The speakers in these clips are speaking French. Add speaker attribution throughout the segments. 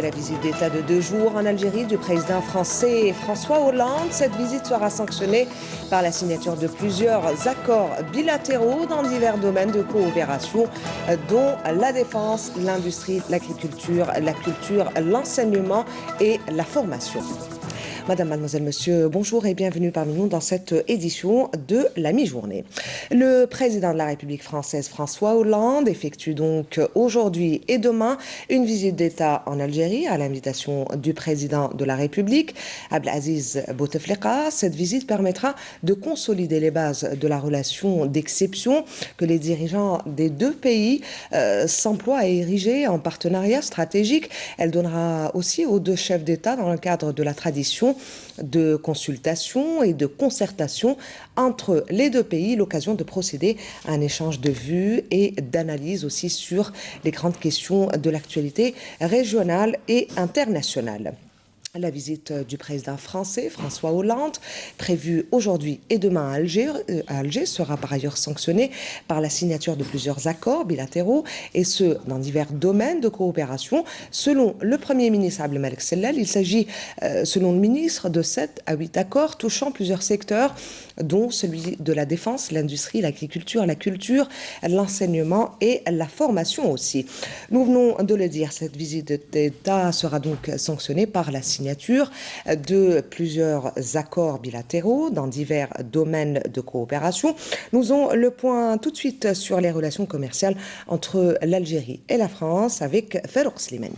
Speaker 1: La visite d'État de 2 jours en Algérie du président français François Hollande. Cette visite sera sanctionnée par la signature de plusieurs accords bilatéraux dans divers domaines de coopération, dont la défense, l'industrie, l'agriculture, la culture, l'enseignement et la formation. Madame, mademoiselle, monsieur, bonjour et bienvenue parmi nous dans cette édition de la mi-journée. Le président de la République française, François Hollande, effectue donc aujourd'hui et demain une visite d'État en Algérie à l'invitation du président de la République, Abdelaziz Bouteflika. Cette visite permettra de consolider les bases de la relation d'exception que les dirigeants des deux pays s'emploient à ériger en partenariat stratégique. Elle donnera aussi aux deux chefs d'État, dans le cadre de la tradition de consultation et de concertation entre les deux pays, l'occasion de procéder à un échange de vues et d'analyse aussi sur les grandes questions de l'actualité régionale et internationale. La visite du président français, François Hollande, prévue aujourd'hui et demain à Alger, sera par ailleurs sanctionnée par la signature de plusieurs accords bilatéraux, et ce, dans divers domaines de coopération. Selon le Premier ministre Abdelmalek Sellal, il s'agit, selon le ministre, de 7 à 8 accords touchant plusieurs secteurs, dont celui de la défense, l'industrie, l'agriculture, la culture, l'enseignement et la formation aussi. Nous venons de le dire, cette visite d'État sera donc sanctionnée par la signature de plusieurs accords bilatéraux dans divers domaines de coopération. Nous avons le point tout de suite sur les relations commerciales entre l'Algérie et la France avec Farouk Slimani.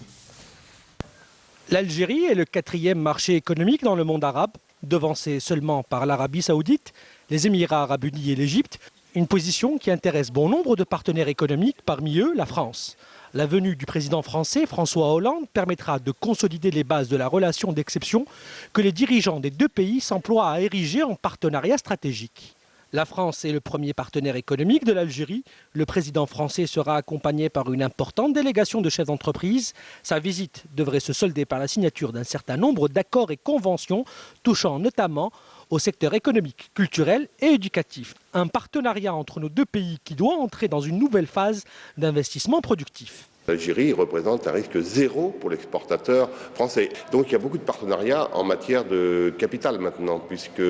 Speaker 2: L'Algérie est le 4e marché économique dans le monde arabe, devancé seulement par l'Arabie saoudite, les Émirats arabes unis et l'Égypte, une position qui intéresse bon nombre de partenaires économiques, parmi eux la France. La venue du président français François Hollande permettra de consolider les bases de la relation d'exception que les dirigeants des deux pays s'emploient à ériger en partenariat stratégique. La France est le premier partenaire économique de l'Algérie. Le président français sera accompagné par une importante délégation de chefs d'entreprise. Sa visite devrait se solder par la signature d'un certain nombre d'accords et conventions touchant notamment au secteur économique, culturel et éducatif. Un partenariat entre nos deux pays qui doit entrer dans une nouvelle phase d'investissement productif.
Speaker 3: L'Algérie représente un risque zéro pour l'exportateur français. Donc il y a beaucoup de partenariats en matière de capital maintenant, puisque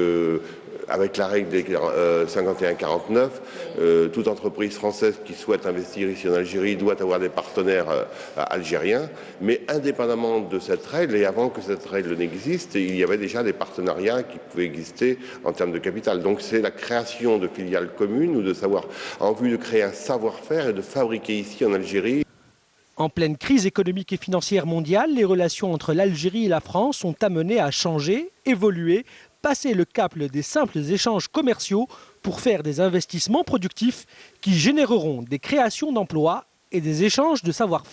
Speaker 3: avec la règle des 51-49, toute entreprise française qui souhaite investir ici en Algérie doit avoir des partenaires algériens. Mais indépendamment de cette règle, et avant que cette règle n'existe, il y avait déjà des partenariats qui pouvaient exister en termes de capital. Donc c'est la création de filiales communes ou de savoir, en vue de créer un savoir-faire et de fabriquer ici en Algérie.
Speaker 2: En pleine crise économique et financière mondiale, les relations entre l'Algérie et la France sont amenées à changer, évoluer, passer le cap des simples échanges commerciaux pour faire des investissements productifs qui généreront des créations d'emplois et des échanges de savoir-faire.